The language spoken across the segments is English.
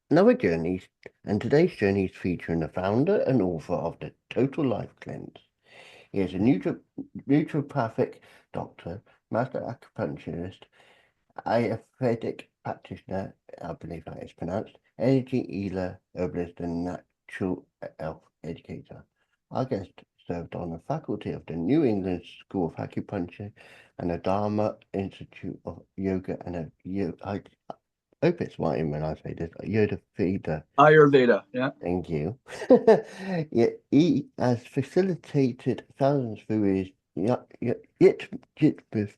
another journey, and today's journey is featuring the founder and author of the Total Life Cleanse. He is a naturopathic doctor, master acupuncturist, Ayurvedic practitioner, I believe that is pronounced, energy healer, herbalist, and natural health educator. Our guest served on the faculty of the New England School of Acupuncture and the Dharma Institute of Yoga and I hope it's right when I say this, Yoda feeder. Ayurveda, yeah. Thank you. Yet he has facilitated thousands through his yet with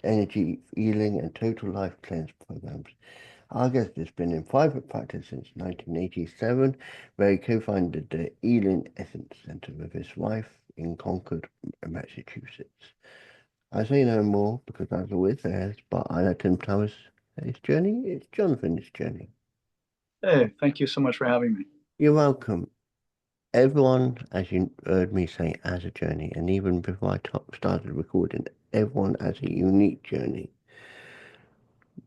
energy healing and total life cleanse programs. Our guest has been in private practice since 1987, where he co-founded the Healing Essence Center with his wife in Concord, Massachusetts. I say no more because as always there, but I let him tell us his journey. It's Jonathan's journey. Hey, thank you so much for having me. You're welcome. Everyone, as you heard me say, has a journey, and even before I started recording, everyone has a unique journey.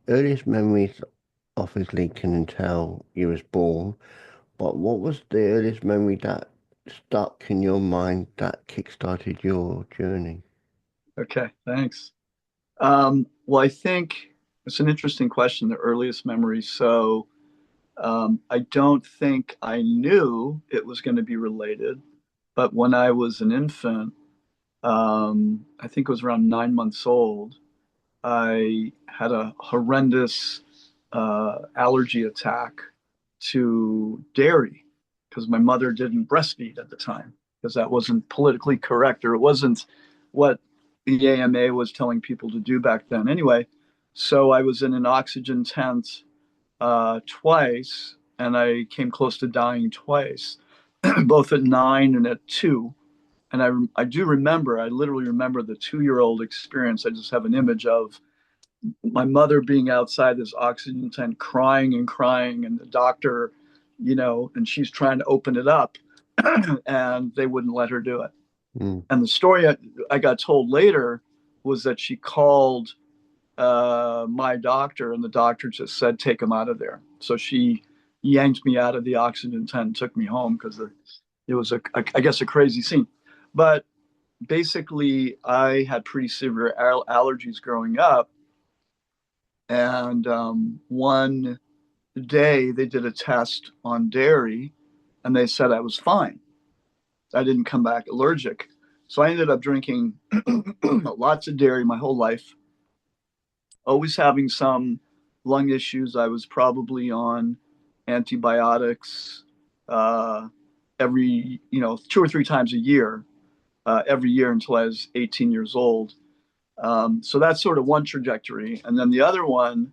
Earliest memories obviously can tell you was born, but what was the earliest memory that stuck in your mind that kick-started your journey? Okay, thanks. Well, I think it's an interesting question, the earliest memory. I don't think I knew it was going to be related, but when I was an infant, I think it was around 9 months old, I had a horrendous allergy attack to dairy because my mother didn't breastfeed at the time because that wasn't politically correct or it wasn't what the AMA was telling people to do back then. Anyway, so I was in an oxygen tent twice and I came close to dying twice, both at 9 and at 2. And I do remember, I literally remember the 2-year-old experience. I just have an image of my mother being outside this oxygen tent crying and crying, and the doctor, and she's trying to open it up and they wouldn't let her do it. Mm. And the story I got told later was that she called my doctor, and the doctor just said, "Take him out of there." So she yanked me out of the oxygen tent and took me home because it was, I guess, a crazy scene. But basically, I had pretty severe allergies growing up. And one day they did a test on dairy and they said I was fine. I didn't come back allergic. So I ended up drinking lots of dairy my whole life, always having some lung issues. I was probably on antibiotics uh, every, 2 or 3 times a year, every year until I was 18 years old. So that's sort of one trajectory. And then the other one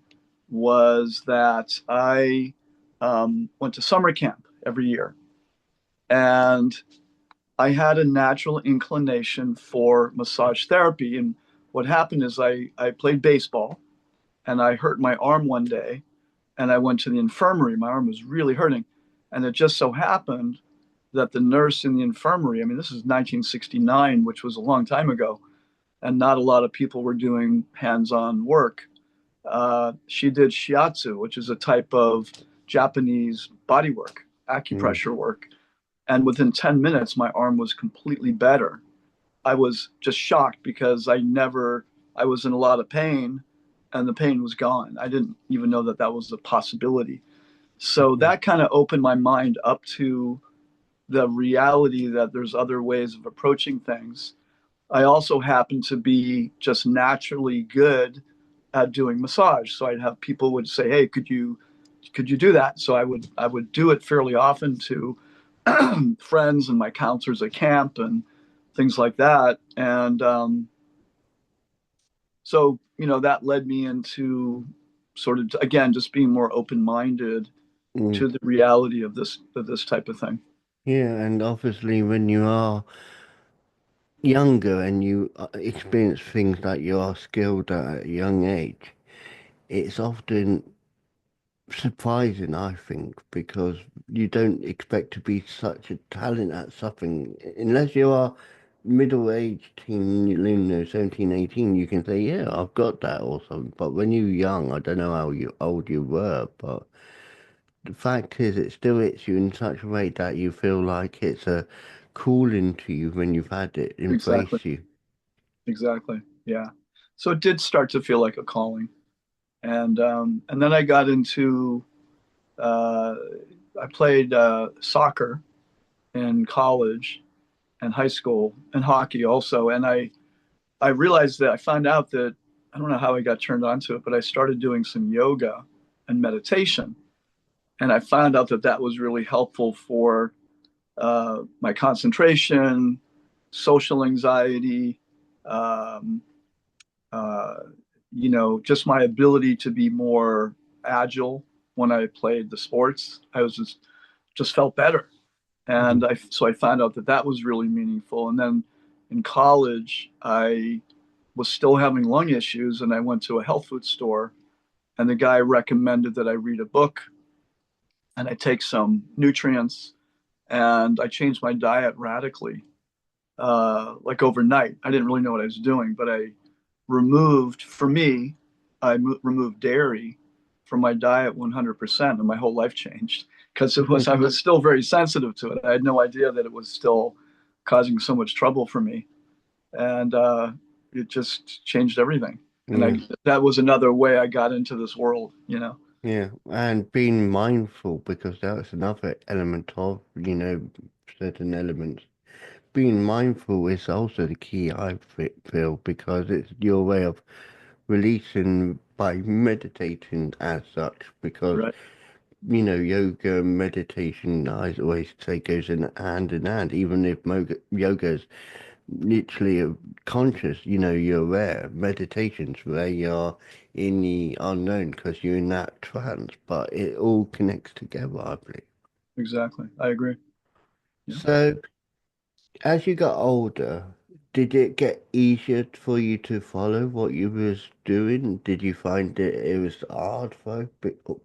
was that I went to summer camp every year. And I had a natural inclination for massage therapy. And what happened is I played baseball and I hurt my arm one day and I went to the infirmary. My arm was really hurting. And it just so happened that the nurse in the infirmary, I mean, this is 1969, which was a long time ago, and not a lot of people were doing hands-on work. She did shiatsu, which is a type of Japanese body work, Mm. acupressure work. And within 10 minutes, my arm was completely better. I was just shocked because I was in a lot of pain and the pain was gone. I didn't even know that that was a possibility. So Mm. that kind of opened my mind up to the reality that there's other ways of approaching things. I also happen to be just naturally good at doing massage. So I'd have people would say, "Hey, could you do that?" So I would do it fairly often to friends and my counselors at camp and things like that. And so that led me into sort of again just being more open minded Mm. to the reality of this type of thing. Yeah, and obviously when you are younger and you experience things that you are skilled at a young age, it's often surprising, I think, because you don't expect to be such a talent at something unless you are middle-aged teen, 17, 18, you can say, yeah, I've got that or something. But when you're young, I don't know how old you were, but the fact is, it still hits you in such a way that you feel like it's a calling to you when you've had it Exactly. embrace you. Exactly. Yeah. So it did start to feel like a calling. And then I got into uh, I played soccer in college and high school and hockey also. And I realized that I found out that I don't know how I got turned on to it, but I started doing some yoga and meditation. And I found out that that was really helpful for my concentration, social anxiety, um, uh, just my ability to be more agile when I played the sports. I was just felt better. Mm. And so I found out that that was really meaningful. And then in college, I was still having lung issues, and I went to a health food store, and the guy recommended that I read a book and I take some nutrients, and I changed my diet radically, like overnight. I didn't really know what I was doing, but I removed, for me, removed dairy from my diet 100%, and my whole life changed because I was still very sensitive to it. I had no idea that it was still causing so much trouble for me, and it just changed everything. And Yeah, that was another way I got into this world. yeah, and being mindful because that's another element of, certain elements. Being mindful is also the key, feel, because it's your way of releasing by meditating as such. Because, Right. yoga and meditation, I always say, goes in hand, even if yoga is literally conscious, you're aware. Meditation's where you're in the unknown because you're in that trance, but it all connects together, I believe. Exactly. I agree. Yeah. So, as you got older, did it get easier for you to follow what you was doing? Did you find it was hard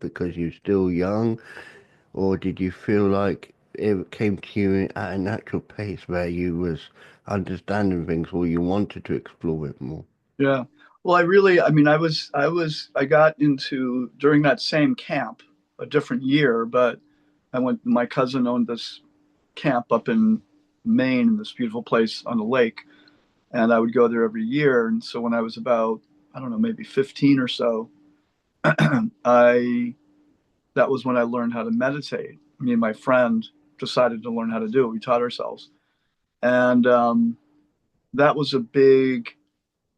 because you're still young, or did you feel like it came to you at a natural pace where you was understanding things or you wanted to explore it more? Yeah. Well, I mean, I got into during that same camp, a different year, but my cousin owned this camp up in Maine, this beautiful place on the lake, and I would go there every year. And so when I was about, I don't know, maybe 15 or so, I that was when I learned how to meditate. Me and my friend decided to learn how to do it. We taught ourselves. And that was a big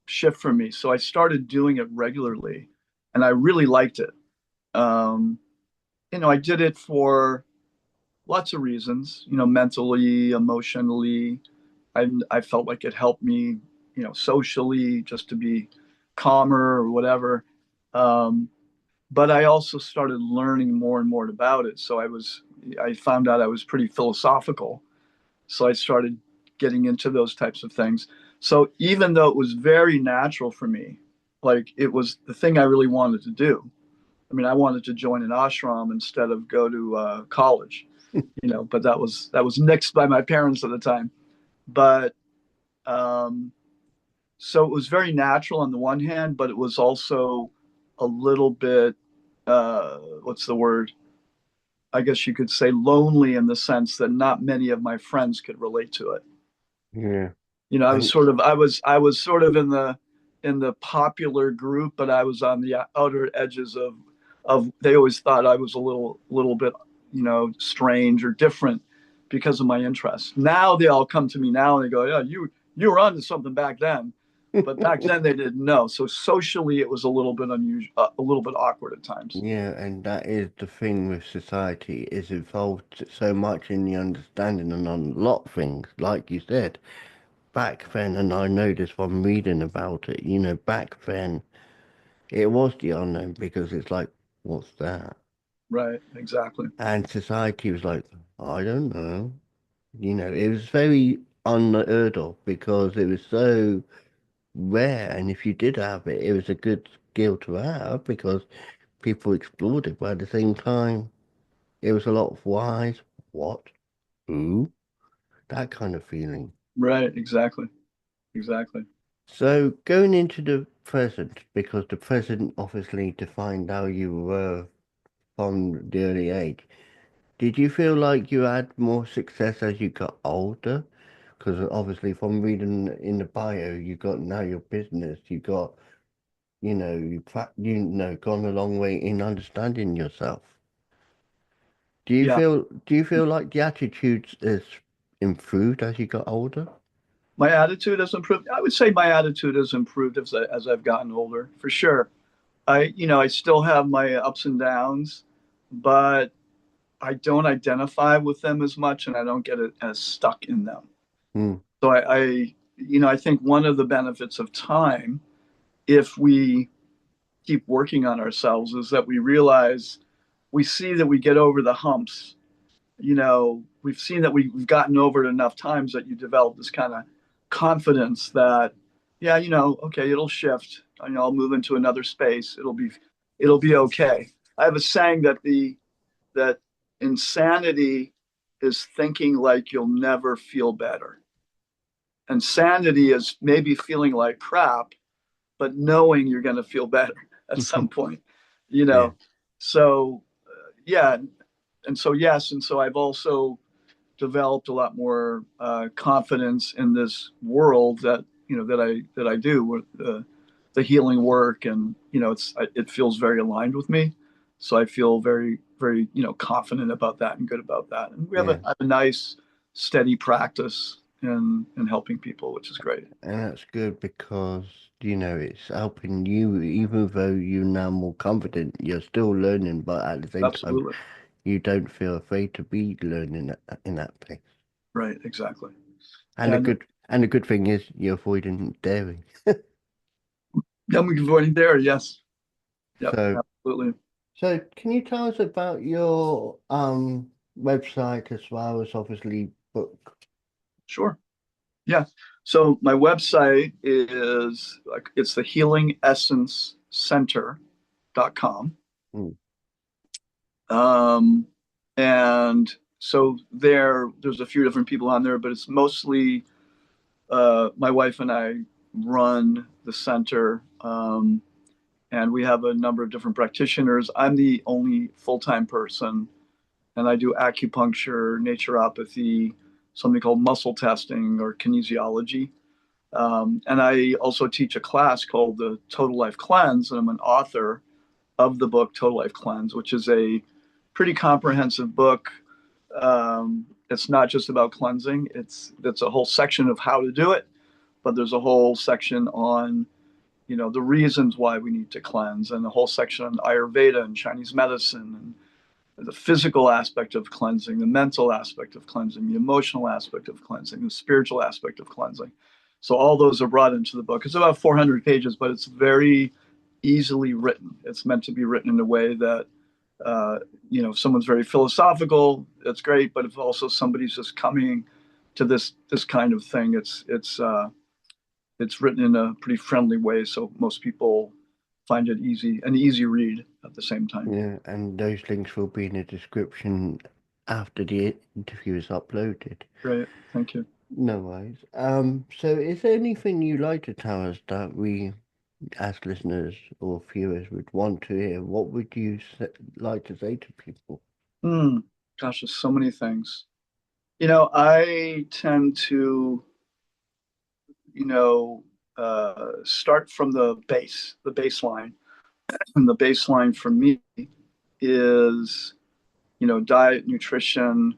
shift for me. So I started doing it regularly, and I really liked it. Um, I did it for lots of reasons, mentally, emotionally. I felt like it helped me, socially, just to be calmer or whatever. Um, but I also started learning more and more about it. I found out I was pretty philosophical. So I started getting into those types of things. So even though it was very natural for me, like it was the thing I really wanted to do. I mean, I wanted to join an ashram instead of go to college, but that was nixed by my parents at the time. But um, so it was very natural on the one hand, but it was also a little bit, what's the word? I guess you could say lonely in the sense that not many of my friends could relate to it. Yeah. I was And sort of I was sort of in the popular group, but I was on the outer edges of they always thought I was a little bit, strange or different because of my interests. Now they all come to me now and they go, "Yeah, you were onto something back then." But back then they didn't know. So socially it was a little bit unusual, a little bit awkward at times. yeah, and that is the thing with society is involved so much in the understanding and on a lot of things, like you said. Back then, and I know this from reading about it, back then it was the unknown because it's like, what's that? Right, exactly. And society was like, I don't know. It was very unheard of because it was so rare. And if you did have it, it was a good skill to have because people explored it. But at the same time, it was a lot of whys, what, who, that kind of feeling. Right, exactly. Exactly. So going into the present, because the present obviously defined how you were from the early age. Did you feel like you had more success as you got older? Because obviously, from reading in the bio, you got now your business, you got, gone a long way in understanding yourself. Yeah, Do you feel like the attitude is improved as you got older? my attitude has improved. I would say my attitude has improved as I've gotten older, for sure. I still have my ups and downs, but I don't identify with them as much, and I don't get as stuck in them. Hmm. So I think one of the benefits of time, if we keep working on ourselves, is that we see that we get over the humps. We've seen that we've gotten over it enough times that you develop this kind of confidence that, yeah, okay, it'll shift. I'll move into another space. It'll be okay. I have a saying that insanity is thinking like you'll never feel better. And sanity is maybe feeling like crap, but knowing you're going to feel better at some point, you Yeah. know. So, yeah. And so, yes. And so I've also developed a lot more confidence in this world that I do with the healing work, and it feels very aligned with me. So I feel very very confident about that and good about that. And we have Yeah. a nice steady practice in helping people, which is great. And that's good because, it's helping you, even though you're now more confident, you're still learning, but at the same time, Absolutely. you don't feel afraid to be learning in that place. Right. Exactly. And And the good thing is you're avoiding dairy. then we can go in there. Yes. Yep. So, Absolutely. so can you tell us about your website as well as obviously book? Sure. Yeah. So my website is like it's the healingessence.center.com. Mm, Um, and so there's a few different people on there, but it's mostly my wife and I run the center. And we have a number of different practitioners. I'm the only full-time person, and I do acupuncture, naturopathy, something called muscle testing or kinesiology. And I also teach a class called the Total Life Cleanse, and I'm an author of the book Total Life Cleanse, which is a pretty comprehensive book. It's not just about cleansing; it's a whole section of how to do it, but there's a whole section on the reasons why we need to cleanse, and a whole section on Ayurveda and Chinese medicine and the physical aspect of cleansing, the mental aspect of cleansing, the emotional aspect of cleansing, the spiritual aspect of cleansing. So all those are brought into the book. It's about 400 pages, but it's very easily written. It's meant to be written in a way that, if someone's very philosophical, that's great. But if also somebody's just coming to this kind of thing, it's written in a pretty friendly way, so most people find it an easy read at the same time. yeah, and those links will be in the description after the interview is uploaded. Great, thank you. No worries. So is there anything you'd like to tell us that we, as listeners or viewers, would want to hear? What would you like to say to people? Hmm. Gosh, there's so many things. I tend to, you know, start from the baseline. And the baseline for me is, diet, nutrition,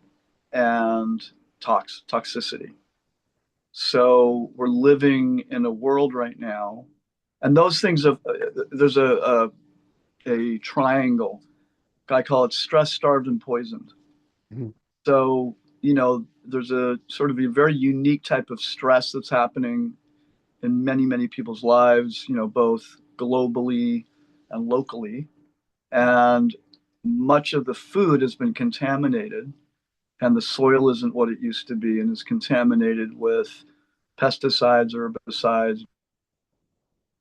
and toxicity. So we're living in a world right now, and those things of there's a triangle. I call it stress, starved, and poisoned. Mhm. So, there's a sort of a very unique type of stress that's happening in many, many people's lives, both globally and locally. And much of the food has been contaminated, and the soil isn't what it used to be and is contaminated with pesticides, herbicides,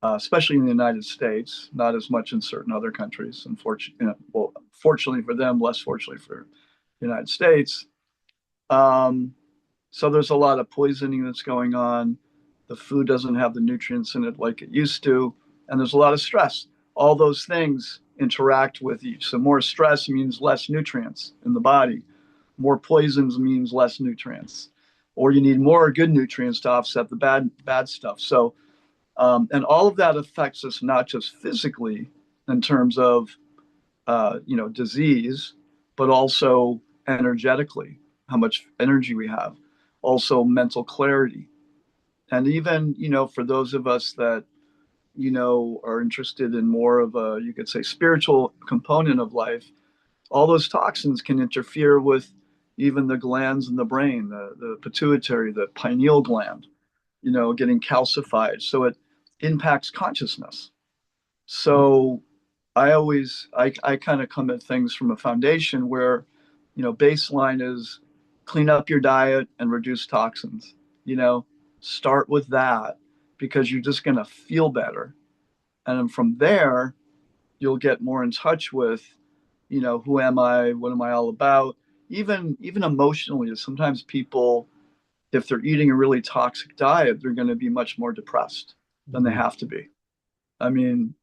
especially in the United States, not as much in certain other countries. Unfortunately, well, fortunately for them, less fortunately for the United States. Um, so there's a lot of poisoning that's going on. The food doesn't have the nutrients in it like it used to, and there's a lot of stress. All those things interact with each. So more stress means less nutrients in the body. More poisons means less nutrients, or you need more good nutrients to offset the bad stuff. So, and all of that affects us not just physically in terms of disease, but also energetically, how much energy we have, also mental clarity, and even for those of us that are interested in more of a, you could say, spiritual component of life, all those toxins can interfere with even the glands in the brain, the pituitary, the pineal gland, getting calcified. So it impacts consciousness. So I kind of come at things from a foundation where, baseline is clean up your diet and reduce toxins. You know, start with that because you're just going to feel better. And then from there, you'll get more in touch with, who am I? What am I all about? Even emotionally, sometimes people, if they're eating a really toxic diet, they're going to be much more depressed than they Mm. have to be. I mean,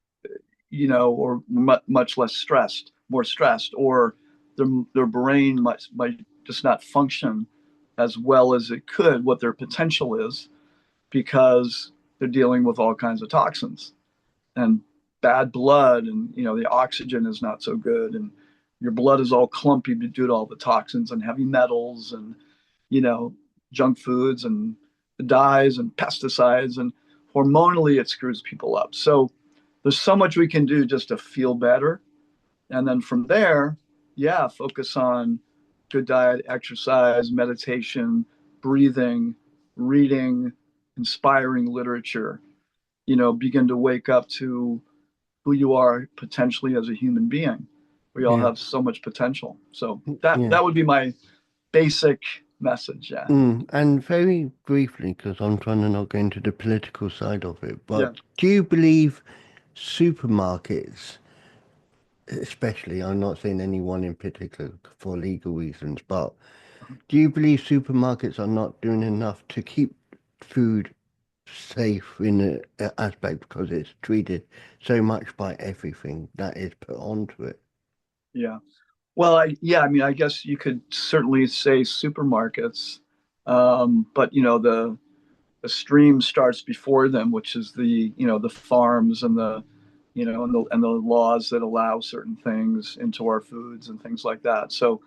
or much less stressed, more stressed, or their brain might just not function as well as it could, what their potential is, because they're dealing with all kinds of toxins and bad blood, and the oxygen is not so good, and your blood is all clumpy due to all the toxins and heavy metals and you know junk foods and dyes and pesticides, and hormonally it screws people up. So there's so much we can do just to feel better, and then from there, yeah, focus on good diet, exercise, meditation, breathing, reading, inspiring literature, begin to wake up to who you are potentially as a human being. We all Yeah. have so much potential. So that Yeah. that would be my basic message. Yeah. And very briefly, because I'm trying to not go into the political side of it, Yeah. but do you believe supermarkets, especially, I'm not saying anyone in particular for legal reasons, but do you believe supermarkets are not doing enough to keep food safe in the aspect because it's treated so much by everything that is put onto it? Yeah. Well, I mean, I guess you could certainly say supermarkets, but the stream starts before them, which is the farms and the laws that allow certain things into our foods and things like that. So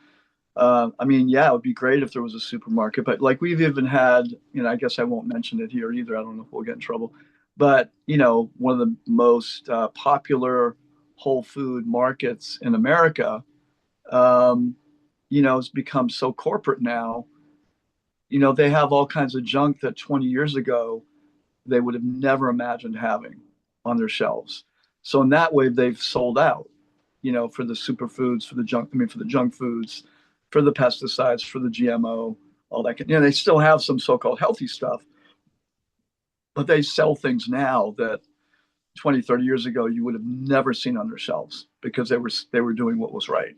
I mean, yeah, it would be great if there was a supermarket, but like we've even had, I guess I won't mention it here either. I don't know if we'll get in trouble, but one of the most popular whole food markets in America, um, has become so corporate now. They have all kinds of junk that 20 years ago they would have never imagined having on their shelves. So in that way, they've sold out, for the superfoods, for the junk, I mean, for the junk foods, for the pesticides, for the GMO, all that. They still have some so-called healthy stuff, but they sell things now that 20, 30 years ago you would have never seen on their shelves because they were doing what was right.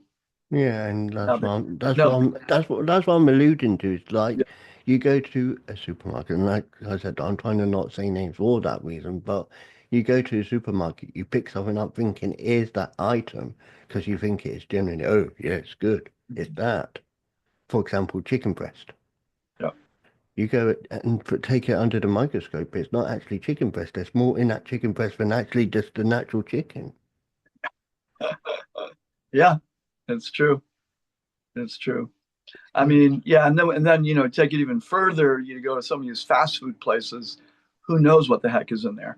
Yeah, and Now that's they, what I'm, that's what no, I'm, that's what I'm alluding to. It's yeah, like you go to a supermarket, and like I said, I'm trying to not say names for that reason, but you go to a supermarket, you pick something up thinking, is that item? Because you think it's generally, oh, yeah, it's good. It's that. For example, chicken breast. yeah, You go and take it under the microscope, it's not actually chicken breast. There's more in that chicken breast than actually just the natural chicken. yeah, it's true. It's true. I Yeah. mean, yeah, and then take it even further. You go to some of these fast food places. Who knows what the heck is in there?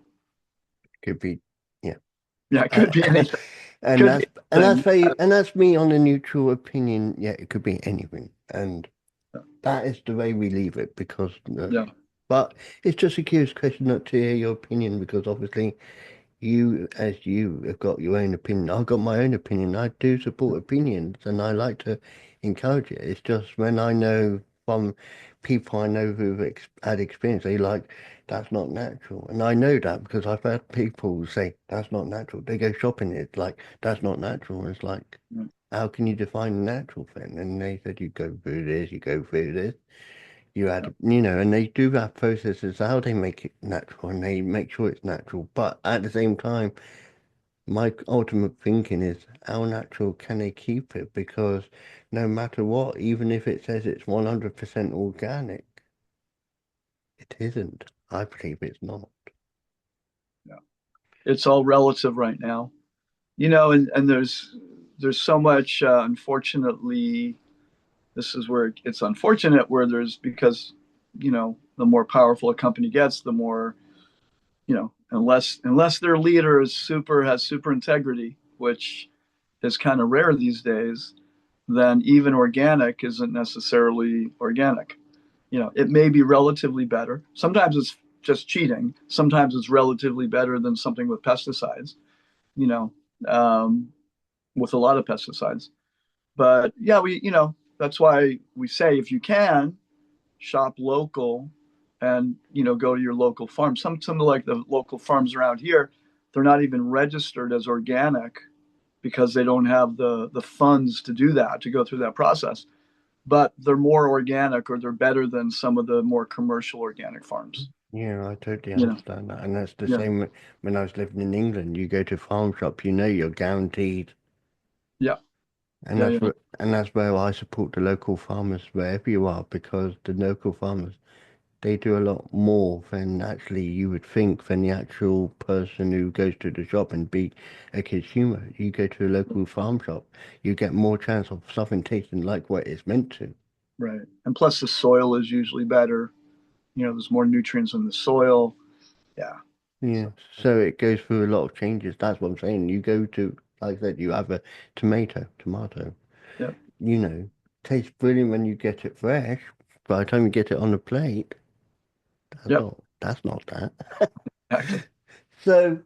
Could be, yeah. Yeah, it Uh, could be anything. and Could be that's anything. very and that's me on a neutral opinion. Yeah, it could be anything, and that is the way we leave it because. Yeah, But it's just a curious question not to hear your opinion because obviously you, as you have got your own opinion, I've got my own opinion. I do support opinions and I like to encourage it. It's just when I know from people I know who've had experience, they like, that's not natural. And I know that because I've had people say, that's not natural. They go shopping, it's like, that's not natural. And it's like, yeah, how can you define natural then? And they said, you go through this, you go through this. You yeah, add, and they do have processes how they make it natural and they make sure it's natural. But at the same time, my ultimate thinking is how natural can they keep it? Because no matter what, even if it says it's 100% organic, it isn't. I believe it's not. Yeah. It's all relative right now, and there's so much, unfortunately, this is where it's unfortunate where there's because, the more powerful a company gets, the more, unless their leader has super integrity, which is kind of rare these days, then even organic isn't necessarily organic. It may be relatively better. Sometimes it's just cheating. Sometimes it's relatively better than something with pesticides, you know, um, with a lot of pesticides. But yeah, that's why we say if you can shop local and, go to your local farm. Some of like the local farms around here, they're not even registered as organic because they don't have the funds to do that, to go through that process. But they're more organic, or they're better than some of the more commercial organic farms. Yeah, I totally You know, understand that. And that's the yeah, same when I was living in England. You go to a farm shop, you know you're guaranteed. yeah, And yeah, that's yeah, what, and that's where I support the local farmers wherever you are, because the local farmers, they do a lot more than actually you would think than the actual person who goes to the shop and be a consumer. You go to a local farm shop, you get more chance of something tasting like what it's meant to. right. And plus, the soil is usually better. There's more nutrients in the soil. Yeah. Yeah, So, so it goes through a lot of changes. That's what I'm saying. You go to, like I said, you have a tomato, yeah, you know, tastes brilliant when you get it fresh. By the time you get it on the plate, yeah, that's not that. exactly. So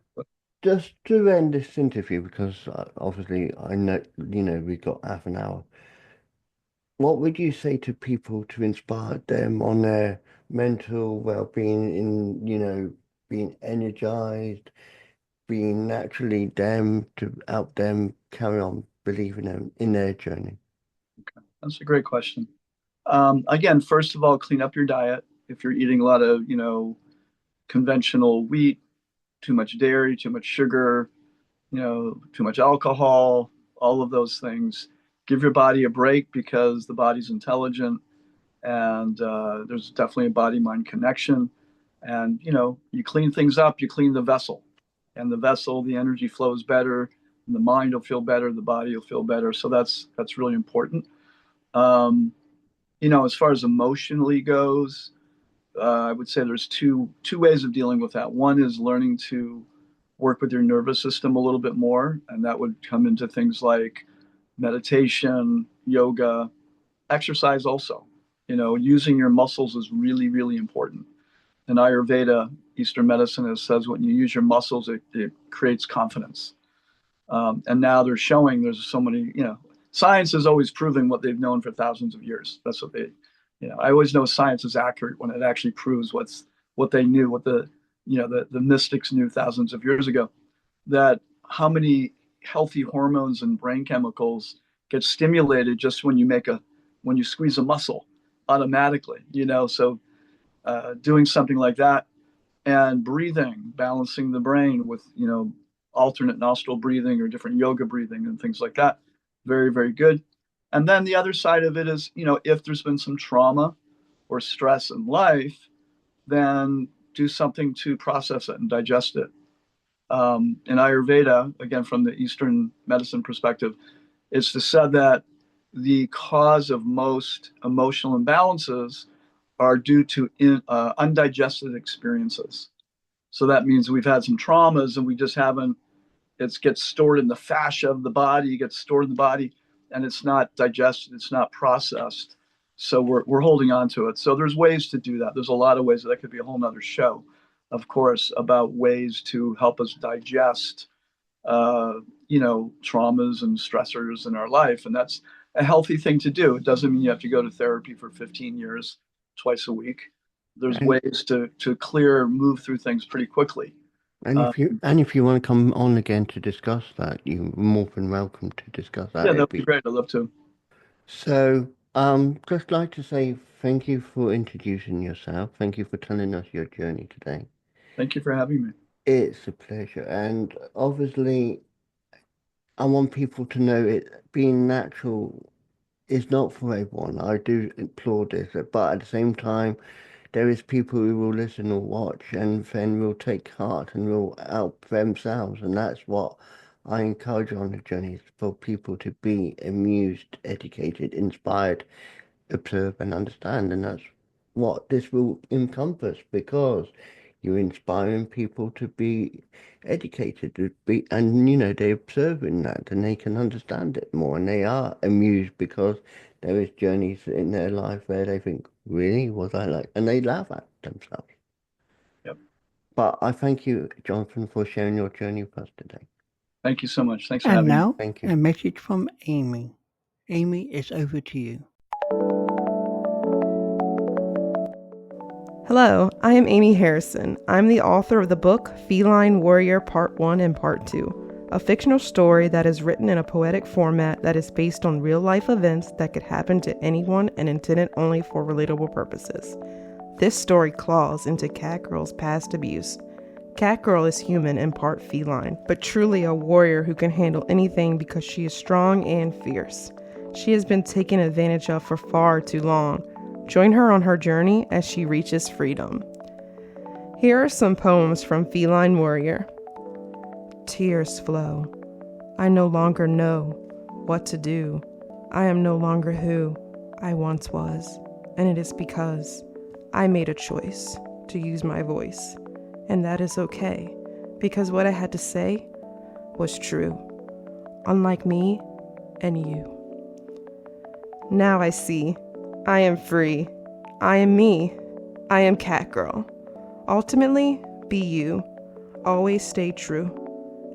just to end this interview, because obviously I know, we've got half an hour. What would you say to people to inspire them on their mental well-being in, being energized, being naturally them to help them carry on believing in their journey? That's a great question. Again, first of all, clean up your diet. If you're eating a lot of, conventional wheat, too much dairy, too much sugar, too much alcohol, all of those things, give your body a break because the body's intelligent, and there's definitely a body mind connection. And, you clean things up, you clean the vessel, and the vessel, the energy flows better, and the mind will feel better, the body will feel better. So that's really important. Um, as far as emotionally goes, I would say there's two ways of dealing with that. One is learning to work with your nervous system a little bit more, and that would come into things like meditation, yoga, exercise. Also, using your muscles is really, really important. In Ayurveda, Eastern medicine, it says when you use your muscles, it creates confidence. And now they're showing there's so many, science is always proving what they've known for thousands of years. That's what I always know science is accurate when it actually proves what they knew, what the mystics knew thousands of years ago, that how many healthy hormones and brain chemicals get stimulated just when you squeeze a muscle automatically, so doing something like that, and breathing, balancing the brain with, alternate nostril breathing or different yoga breathing and things like that. Very, very good. And then the other side of it is, if there's been some trauma or stress in life, then do something to process it and digest it. In Ayurveda, again, from the Eastern medicine perspective, it's said that the cause of most emotional imbalances are due to undigested experiences. So that means we've had some traumas and we just haven't, it gets stored in the fascia of the body, it gets stored in the body, and it's not digested, it's not processed. So we're holding on to it. So there's ways to do that. There's a lot of ways. That could be a whole nother show, of course, about ways to help us digest, uh, traumas and stressors in our life. And that's a healthy thing to do. It doesn't mean you have to go to therapy for 15 years, twice a week. There's And ways to move through things pretty quickly. Uh, and if you want to come on again to discuss that, you're more than welcome to discuss that. yeah, that It'd would be be great. I'd love to. so. Just like to say thank you for introducing yourself. Thank you for telling us your journey today. Thank you for having me. It's a pleasure, and obviously. I want people to know it being natural is not for everyone. I do applaud this, but at the same time, there is people who will listen or watch and then will take heart and will help themselves. And that's what I encourage on the journey, for people to be amused, educated, inspired, observe and understand. And that's what this will encompass, because you're inspiring people to be educated, to be, and they're observing that and they can understand it more, and they are amused because there is journeys in their life where they think, really, was I like, and they laugh at themselves. Yep. But I thank you, Jonathan, for sharing your journey with us today. Thank you so much. Thanks for And having me. now, Thank you. a message from Ammie. Ammie, it's over to you. Hello, I am Ammie Harrison. I'm the author of the book Feline Warrior Part 1 and Part 2, a fictional story that is written in a poetic format that is based on real-life events that could happen to anyone and intended only for relatable purposes. This story claws into Catgirl's past abuse. Catgirl is human and part feline, but truly a warrior who can handle anything because she is strong and fierce. She has been taken advantage of for far too long. Join her on her journey as she reaches freedom. Here are some poems from Feline Warrior. Tears flow. I no longer know what to do. I am no longer who I once was, and it is because I made a choice to use my voice. And that is okay, because what I had to say was true, unlike me and you. Now I see. I am free. I am me. I am Catgirl. Ultimately, be you. Always stay true.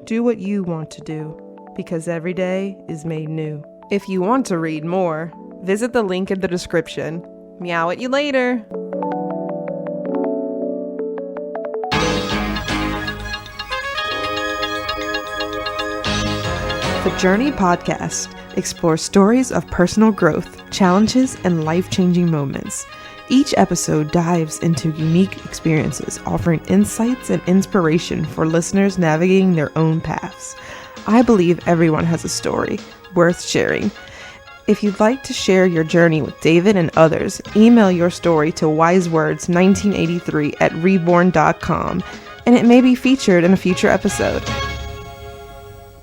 Do what you want to do, because every day is made new. If you want to read more, visit the link in the description. Meow at you later. The Journey podcast explores stories of personal growth, challenges, and life-changing moments. Each episode dives into unique experiences, offering insights and inspiration for listeners navigating their own paths. I believe everyone has a story worth sharing. If you'd like to share your journey with David and others, email your story to wisewords1983@reborn.com, and it may be featured in a future episode.